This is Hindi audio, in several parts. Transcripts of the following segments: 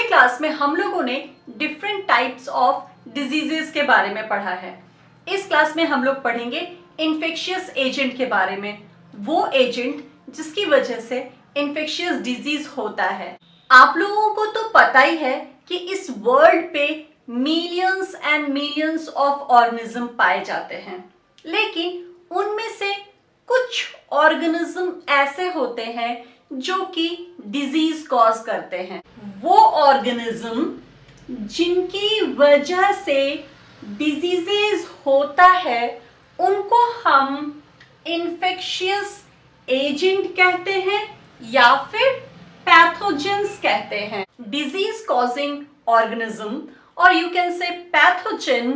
क्लास में हम लोगों ने डिफरेंट टाइप्स ऑफ डिजीजेस के बारे में पढ़ा है। इस क्लास में हम लोग पढ़ेंगे इन्फेक्शियस एजेंट के बारे में, वो एजेंट जिसकी वजह से इन्फेक्शियस डिजीज होता है। आप लोगों को तो पता ही है कि इस वर्ल्ड पे millions and millions of organism पाए जाते हैं, लेकिन उनमें से कुछ ऑर्गेनिज्म ऐसे होते हैं जो कि डिजीज कॉज करते हैं। वो ऑर्गेनिज्म जिनकी वजह से डिजीजेस होता है उनको हम इन्फेक्शियस एजेंट कहते हैं या फिर पैथोजेंस कहते हैं। डिजीज कॉजिंग ऑर्गेनिज्म और you can say pathogen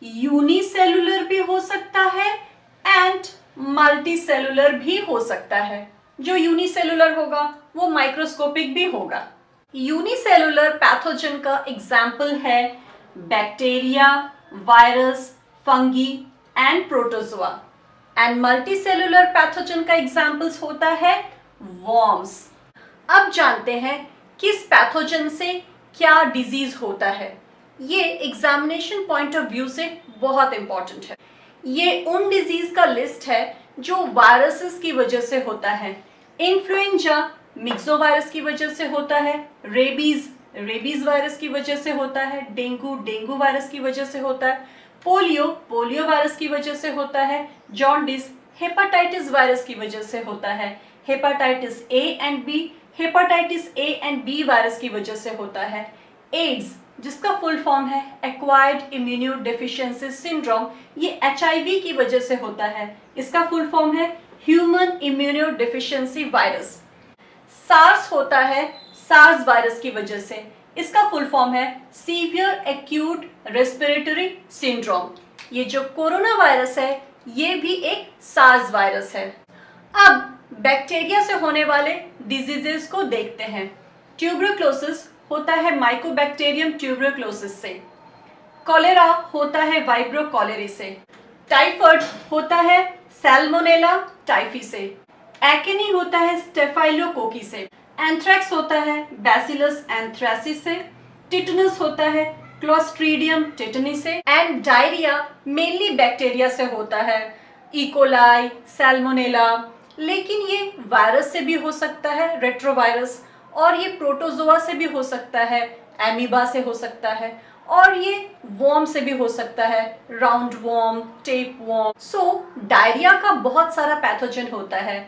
unicellular भी हो सकता है एंड मल्टीसेलुलर भी हो सकता है। जो यूनिसेलुलर होगा वो माइक्रोस्कोपिक भी होगा। यूनिसेलुलर पैथोजन का एग्जाम्पल है bacteria, virus, fungi and protozoa. And multicellular pathogen का एग्जाम्पल्स होता है वॉर्म्स। अब जानते हैं किस पैथोजन से क्या डिजीज होता है। ये एग्जामिनेशन पॉइंट ऑफ व्यू से बहुत इंपॉर्टेंट है। ये उन डिजीज का लिस्ट है जो वायरसेस की वजह से होता है। इन्फ्लुएंजा मिक्सोवायरस की वजह से होता है, रेबीज वायरस की वजह से होता है, डेंगू वायरस की वजह से होता है, पोलियो वायरस की वजह से होता है, जॉन्डिस हेपेटाइटिस वायरस की वजह से होता है, hepatitis A and B virus की वजह से होता है, एड्स जिसका फुल फॉर्म है एक्वायर्ड इम्यूनो डेफिशिएंसी सिंड्रोम, ये HIV की वजह से होता है। इसका फुल फॉर्म है human immunodeficiency virus. SARS होता है सार्स वायरस की वजह से। इसका फुल फॉर्म है सीवियर एक्यूट रेस्पिरेटरी सिंड्रोम। ये जो कोरोना वायरस है ये भी एक सार्स वायरस है। अब बैक्टीरिया से होने वाले डिजीजेस को देखते हैं। ट्यूबरक्लोसिस होता है माइकोबैक्टीरियम ट्यूबरक्लोसिस से, कॉलेरा होता है वाइब्रो कॉलेरी से, टाइफाइड होता है सैल्मोनेला टाइफी से, एक्ने होता है स्टेफाइलोकोकी से, एंथ्रैक्स होता है बैसिलस एंथ्रासिस से, टिटनस होता है क्लोस्ट्रीडियम टिटनी से, एंड डायरिया मेनली बैक्टीरिया से होता है, इकोलाई, सैल्मोनेला। लेकिन ये वायरस से भी हो सकता है, रेट्रोवायरस, और ये प्रोटोजोआ से भी हो सकता है, एमीबा से हो सकता है, और ये वॉर्म से भी हो सकता है, राउंड वॉर्म, टेप वॉर्म। सो डायरिया का बहुत सारा पैथोजन होता है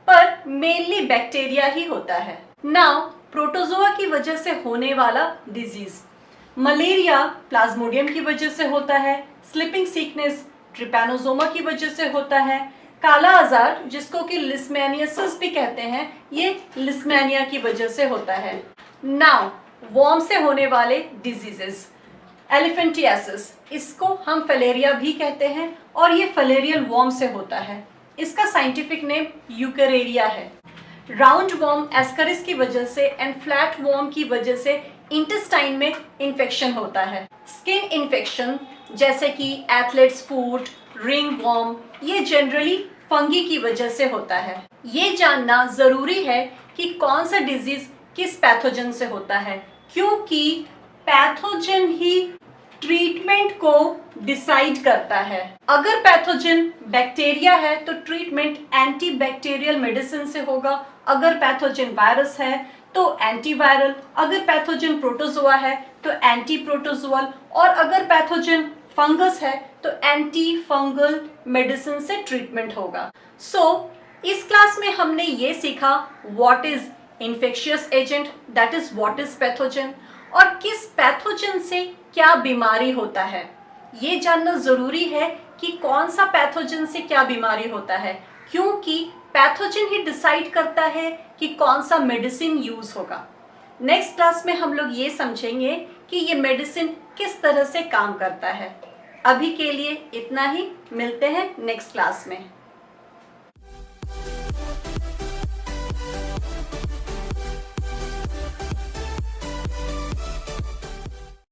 पर मेनली बैक्टीरिया ही होता है। नाउ प्रोटोजोआ की वजह से होने वाला डिजीज, मलेरिया प्लाज्मोडियम की वजह से होता है, स्लीपिंग सिकनेस ट्रिपैनोसोमा की वजह से होता है, काला आजार जिसको कि लिस्मेनियासिस भी कहते हैं, ये लिस्मेनिया की वजह से होता है। नाउ वॉर्म से होने वाले डिजीजेस, एलिफेंटियासिस, इसको हम फिलेरिया भी कहते हैं और ये फिलेरियल वॉर्म से होता है। इसका साइंटिफिक नेम यूकेरेरिया है। राउंड वॉर्म एस्करिस की वजह से एंड फ्लैट वॉर्म की वजह से इंटेस्टाइन में इन्फेक्शन होता है। स्किन इन्फेक्शन जैसे कि एथलेट्स फूट, रिंग वॉर्म, ये जनरली फंगी की वजह से होता है। ये जानना जरूरी है कि कौन सा डिजीज किस पैथोजन से होता है, क्योंकि पैथोजन ही ट्रीटमेंट को डिसाइड करता है। अगर पैथोजन बैक्टीरिया है तो ट्रीटमेंट एंटीबैक्टीरियल मेडिसिन से होगा, अगर पैथोजन वायरस है तो एंटीवायरल, अगर पैथोजन प्रोटोजोआ है तो एंटी प्रोटोजोअल, और अगर पैथोजन फंगस है तो एंटी फंगल मेडिसिन से ट्रीटमेंट होगा। सो इस क्लास में हमने ये सीखा what is infectious agent, that is what is pathogen, और किस पैथोजन से क्या बीमारी होता है। ये जानना जरूरी है कि कौन सा पैथोजन से क्या बीमारी होता है, क्योंकि पैथोजन ही डिसाइड करता है कि कौन सा मेडिसिन यूज होगा। नेक्स्ट क्लास में हम लोग ये समझेंगे कि ये मेडिसिन किस तरह से काम करता है। अभी के लिए इतना ही, मिलते हैं नेक्स्ट क्लास में।